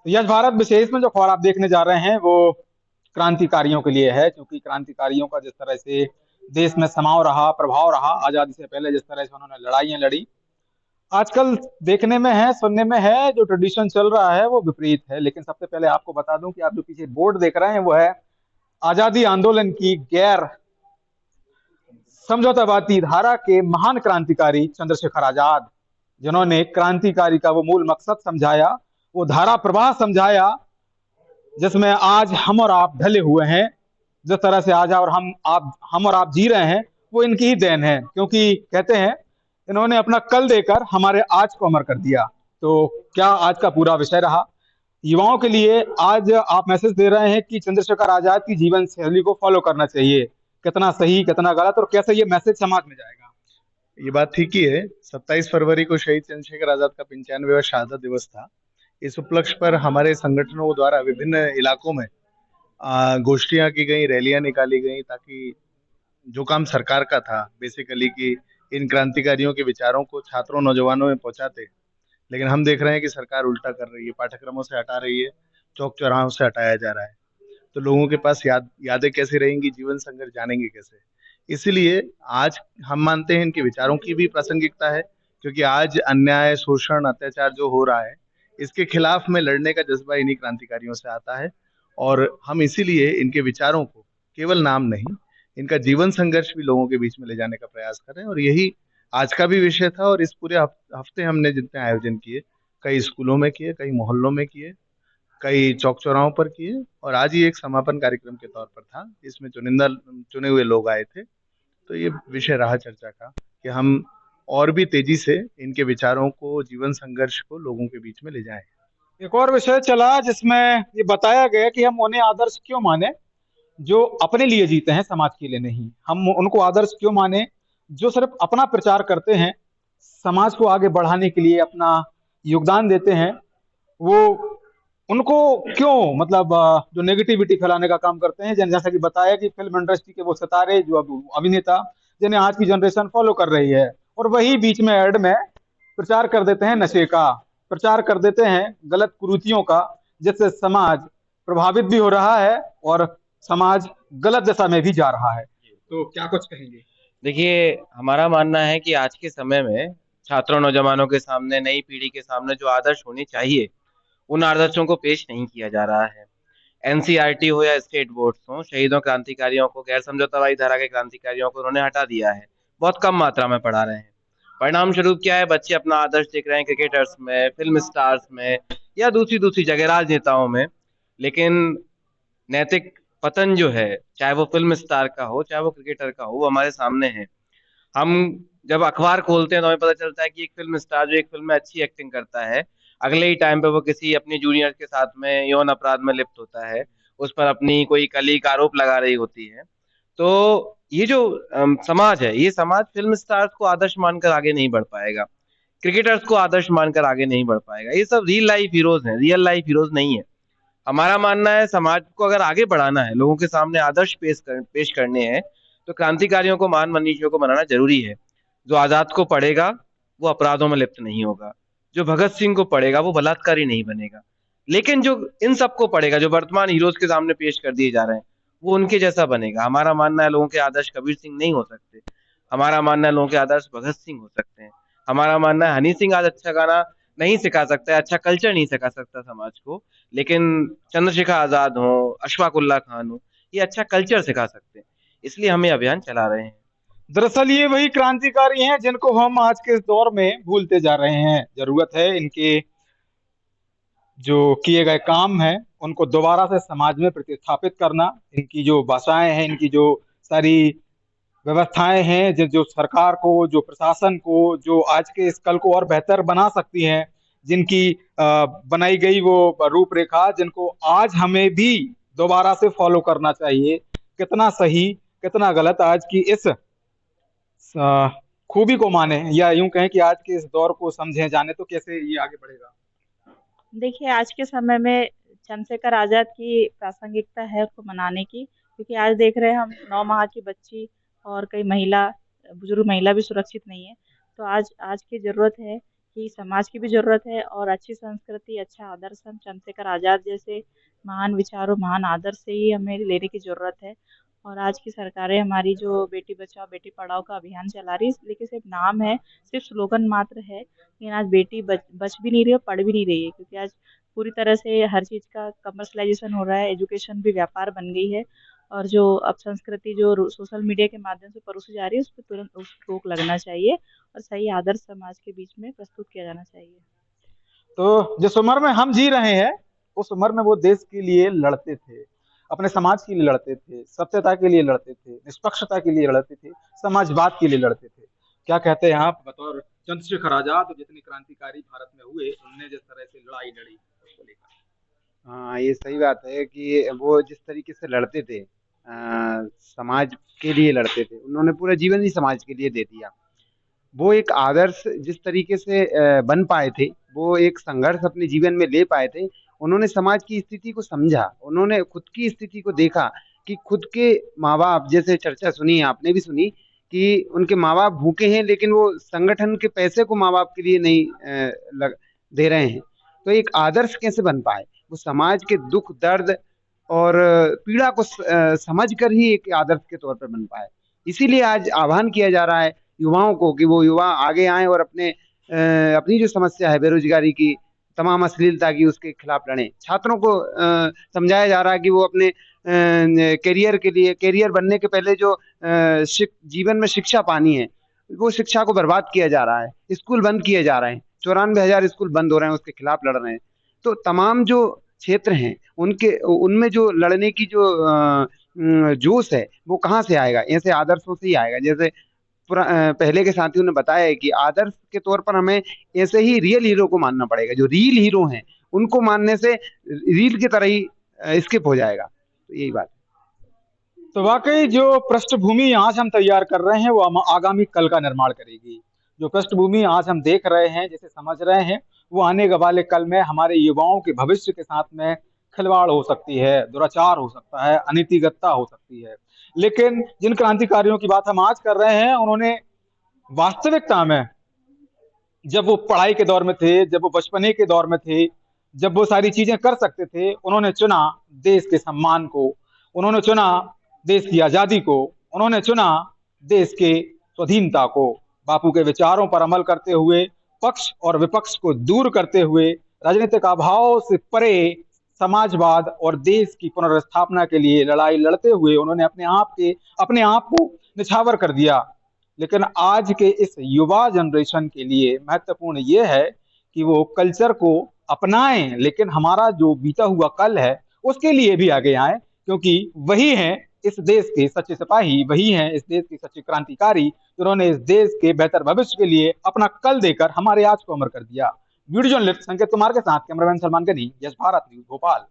तो यश भारत विशेष में जो खबर आप देखने जा रहे हैं वो क्रांतिकारियों के लिए है, क्योंकि क्रांतिकारियों का जिस तरह से देश में समाव रहा, प्रभाव रहा, आजादी से पहले जिस तरह से उन्होंने लड़ाइयां लड़ी, आजकल देखने में है, सुनने में है, जो ट्रेडिशन चल रहा है वो विपरीत है। लेकिन सबसे पहले आपको बता दूं कि आप जो पीछे बोर्ड देख रहे हैं वो है आजादी आंदोलन की गैर समझौतावादी धारा के महान क्रांतिकारी चंद्रशेखर आजाद, जिन्होंने क्रांतिकारी का वो मूल मकसद समझाया, वो धारा प्रवाह समझाया, जिसमें आज हम और आप ढले हुए हैं। जिस तरह से आज और हम और आप जी रहे हैं वो इनकी ही देन है, क्योंकि कहते हैं इन्होंने अपना कल देकर हमारे आज को अमर कर दिया। तो क्या आज का पूरा विषय रहा युवाओं के लिए, आज आप मैसेज दे रहे हैं कि चंद्रशेखर आजाद की जीवन शैली को फॉलो करना चाहिए, कितना सही कितना गलत और कैसे ये मैसेज समाज में जाएगा? ये बात ठीक ही है। 27 फरवरी को शहीद चंद्रशेखर आजाद का 95वां शहादत दिवस था। इस उपलक्ष्य पर हमारे संगठनों द्वारा विभिन्न इलाकों में गोष्ठियां की गई, रैलियां निकाली गई, ताकि जो काम सरकार का था बेसिकली कि इन क्रांतिकारियों के विचारों को छात्रों नौजवानों में पहुंचाते, लेकिन हम देख रहे हैं कि सरकार उल्टा कर रही है, पाठ्यक्रमों से हटा रही है, चौक चौराहों से हटाया जा रहा है। तो लोगों के पास यादें कैसे रहेंगी, जीवन संघर्ष जानेंगे कैसे? इसीलिए आज हम मानते हैं इनके विचारों की भी प्रासंगिकता है, क्योंकि आज अन्याय, शोषण, अत्याचार जो हो रहा है, इसके खिलाफ में लड़ने का जज्बा इन्हीं क्रांतिकारियों से आता है। और हम इसीलिए इनके विचारों को केवल नाम नहीं, इनका जीवन संघर्ष भी लोगों के बीच में ले जाने का प्रयास कर रहे हैं। और यही आज का भी विषय था। और इस पूरे हफ्ते हमने जितने आयोजन किए, कई स्कूलों में किए, कई मोहल्लों में किए, कई चौक चौराहों पर किए, और आज ही एक समापन कार्यक्रम के तौर पर था। इसमें चुनिंदा चुने हुए लोग आए थे। तो ये विषय रहा चर्चा का कि हम और भी तेजी से इनके विचारों को, जीवन संघर्ष को लोगों के बीच में ले जाएं। एक और विषय चला जिसमें ये बताया गया कि हम उन्हें आदर्श क्यों माने जो अपने लिए जीते हैं, समाज के लिए नहीं। हम उनको आदर्श क्यों माने जो सिर्फ अपना प्रचार करते हैं, समाज को आगे बढ़ाने के लिए अपना योगदान देते हैं। वो उनको क्यों, मतलब जो नेगेटिविटी फैलाने का काम करते हैं, जैसा कि बताया कि फिल्म इंडस्ट्री के वो सितारे, जो अब अभिनेता जिन्हें आज की जनरेशन फॉलो कर रही है, और वही बीच में एड में प्रचार कर देते हैं नशे का, प्रचार कर देते हैं गलत कुरीतियों का, जिससे समाज प्रभावित भी हो रहा है और समाज गलत दिशा में भी जा रहा है। तो क्या कुछ कहेंगे? देखिए, हमारा मानना है कि आज के समय में छात्रों, नौजवानों के सामने, नई पीढ़ी के सामने जो आदर्श होने चाहिए, उन आदर्शों को पेश नहीं किया जा रहा है। एनसीईआरटी हो या स्टेट बोर्ड्स हो, शहीदों, क्रांतिकारियों को, गैर समझौतावादी धारा के क्रांतिकारियों को उन्होंने हटा दिया है। बहुत कम मात्रा में पढ़ा रहे हैं। परिणाम स्वरूप क्या है, बच्चे अपना आदर्श देख रहे हैं क्रिकेटर्स में, फिल्म स्टार्स में, या दूसरी दूसरी जगह राजनेताओं में। लेकिन नैतिक पतन जो है, चाहे वो फिल्म स्टार का हो, चाहे वो क्रिकेटर का हो, वो हमारे सामने है। हम जब अखबार खोलते हैं तो हमें पता चलता है कि एक फिल्म स्टार जो एक फिल्म में अच्छी एक्टिंग करता है, अगले ही टाइम पे वो किसी अपनी जूनियर के साथ में यौन अपराध में लिप्त होता है, उस पर अपनी कोई कलीग आरोप लगा रही होती है। तो ये जो समाज है, ये समाज फिल्म स्टार्स को आदर्श मानकर आगे नहीं बढ़ पाएगा, क्रिकेटर्स को आदर्श मानकर आगे नहीं बढ़ पाएगा। ये सब रियल लाइफ हीरोज हैं, रियल लाइफ हीरोज नहीं है। हमारा मानना है, समाज को अगर आगे बढ़ाना है, लोगों के सामने आदर्श पेश करने हैं, तो क्रांतिकारियों को, महान मनीषियों को बनाना जरूरी है। जो आजाद को पढ़ेगा वो अपराधों में लिप्त नहीं होगा, जो भगत सिंह को पढ़ेगा वो बलात्कारी नहीं बनेगा। लेकिन जो इन सबको पढ़ेगा, जो वर्तमान हीरोज के सामने पेश कर दिए जा रहे हैं, वो उनके जैसा बनेगा। हमारा मानना है, लोगों के आदर्श कबीर सिंह नहीं हो सकते। हमारा मानना है, लोगों के आदर्श भगत सिंह हो सकते हैं। हमारा मानना है, हनी सिंह आज अच्छा गाना नहीं सिखा सकता है, अच्छा कल्चर नहीं सिखा सकता समाज को, लेकिन चंद्रशेखर आजाद हो, अशफाक उल्ला खान हो, ये अच्छा कल्चर सिखा सकते हैं। इसलिए हम ये अभियान चला रहे हैं। दरअसल ये वही क्रांतिकारी हैं जिनको हम आज के इस दौर में भूलते जा रहे हैं। जरूरत है इनके जो किए गए काम हैं उनको दोबारा से समाज में प्रतिस्थापित करना। इनकी जो भाषाएं हैं, इनकी जो सारी व्यवस्थाएं हैं, जो सरकार को, जो प्रशासन को, जो आज के इस कल को और बेहतर बना सकती हैं, जिनकी बनाई गई वो रूपरेखा, जिनको आज हमें भी दोबारा से फॉलो करना चाहिए। कितना सही कितना गलत, आज की इस खूबी को माने, या यूं कहें कि आज के इस दौर को समझे जाने, तो कैसे ये आगे बढ़ेगा? देखिए, आज के समय में चंद्रशेखर आजाद की प्रासंगिकता है उसको मनाने की, क्योंकि आज देख रहे हैं हम 9 माह की बच्ची और कई महिला, बुजुर्ग महिला भी सुरक्षित नहीं है। तो आज आज की जरूरत है कि समाज की भी ज़रूरत है और अच्छी संस्कृति, अच्छा आदर्श हम चंद्रशेखर आज़ाद जैसे महान विचारों, महान आदर्श से ही हमें लेने की ज़रूरत है। और आज की सरकारें हमारी जो बेटी बचाओ, बेटी पढ़ाओ का अभियान चला रही है, लेकिन सिर्फ़ नाम है, सिर्फ़ स्लोगन मात्र है। लेकिन आज बेटी बच भी नहीं रही है और पढ़ भी नहीं रही है, क्योंकि आज पूरी तरह से हर चीज़ का कमर्शियलाइज़ेशन हो रहा है, एजुकेशन भी व्यापार बन गई है। और जो अब संस्कृति जो सोशल मीडिया के माध्यम से परोसी जा रही है, उस पे तुरंत उस रोक लगना चाहिए और सही आदर्श समाज के बीच में प्रस्तुत किया जाना चाहिए। तो जिस उम्र में हम जी रहे हैं, उस उम्र में वो देश के लिए लड़ते थे, अपने समाज के लिए लड़ते थे, सत्यता के लिए लड़ते थे, निष्पक्षता के लिए लड़ते थे, समाजवाद के लिए लड़ते थे। क्या कहते हैं आप बतौर चंद्रशेखर आजाद, जितने क्रांतिकारी भारत में हुए, उनने जिस तरह से लड़ाई लड़ी उसको लेकर? हाँ, ये सही बात है कि वो जिस तरीके से लड़ते थे, समाज के लिए लड़ते थे, उन्होंने पूरा जीवन ही समाज के लिए दे दिया। वो एक आदर्श जिस तरीके से बन पाए थे, वो एक संघर्ष अपने जीवन में ले पाए थे। उन्होंने समाज की स्थिति को समझा, उन्होंने खुद की स्थिति को देखा कि खुद के माँ बाप, जैसे चर्चा सुनी आपने भी सुनी कि उनके माँ बाप भूखे हैं, लेकिन वो संगठन के पैसे को माँ बाप के लिए नहीं दे रहे हैं। तो एक आदर्श कैसे बन पाए, वो समाज के दुख दर्द और पीड़ा को समझ कर ही एक आदर्श के तौर पर बन पाए। इसीलिए आज आह्वान किया जा रहा है युवाओं को कि वो युवा आगे आए और अपनी जो समस्या है बेरोजगारी की, तमाम अश्लीलता की, उसके खिलाफ लड़ें। छात्रों को समझाया जा रहा है कि वो अपने करियर के लिए, करियर बनने के पहले जो जीवन में शिक्षा पानी है, वो शिक्षा को बर्बाद किया जा रहा है। स्कूल बंद किए जा रहे हैं, 94,000 स्कूल बंद हो रहे हैं, उसके खिलाफ लड़ रहे हैं। तो तमाम जो क्षेत्र हैं उनके उनमें जो लड़ने की जो जोश है, वो कहाँ से आएगा? ऐसे आदर्शों से ही आएगा। जैसे पहले के साथियों ने बताया है कि आदर्श के तौर पर हमें ऐसे ही रियल हीरो को मानना पड़ेगा। जो रियल हीरो हैं उनको मानने से रील की तरह ही स्किप हो जाएगा। तो यही बात है। तो वाकई जो पृष्ठभूमि आज हम तैयार कर रहे हैं, वो आगामी कल का निर्माण करेगी। जो पृष्ठभूमि आज हम देख रहे हैं, जिसे समझ रहे हैं, वो आने वाले कल में हमारे युवाओं के भविष्य के साथ में खिलवाड़ हो सकती है, दुराचार हो सकता है, अनीतिगतता हो सकती है। लेकिन जिन क्रांतिकारियों की बात हम आज कर रहे हैं, उन्होंने वास्तविकता में, जब वो पढ़ाई के दौर में थे, जब वो बचपने के दौर में थे, जब वो सारी चीजें कर सकते थे, उन्होंने चुना देश के सम्मान को, उन्होंने चुना देश की आजादी को, उन्होंने चुना देश के स्वाधीनता को। बापू के विचारों पर अमल करते हुए, पक्ष और विपक्ष को दूर करते हुए, राजनीतिक अभाव से परे समाजवाद और देश की पुनर्स्थापना के लिए लड़ाई लड़ते हुए उन्होंने अपने आप को निछावर कर दिया। लेकिन आज के इस युवा जनरेशन के लिए महत्वपूर्ण ये है कि वो कल्चर को अपनाएं, लेकिन हमारा जो बीता हुआ कल है उसके लिए भी आगे आए, क्योंकि वही हैं इस देश के सच्चे सिपाही, वही हैं इस देश के सच्चे क्रांतिकारी, जिन्होंने इस देश के बेहतर भविष्य के लिए अपना कल देकर हमारे आज को अमर कर दिया। वीडियो जर्नलिस्ट संकेत कुमार के साथ cameraman Salman Gani, yes Bharat news, Bhopal.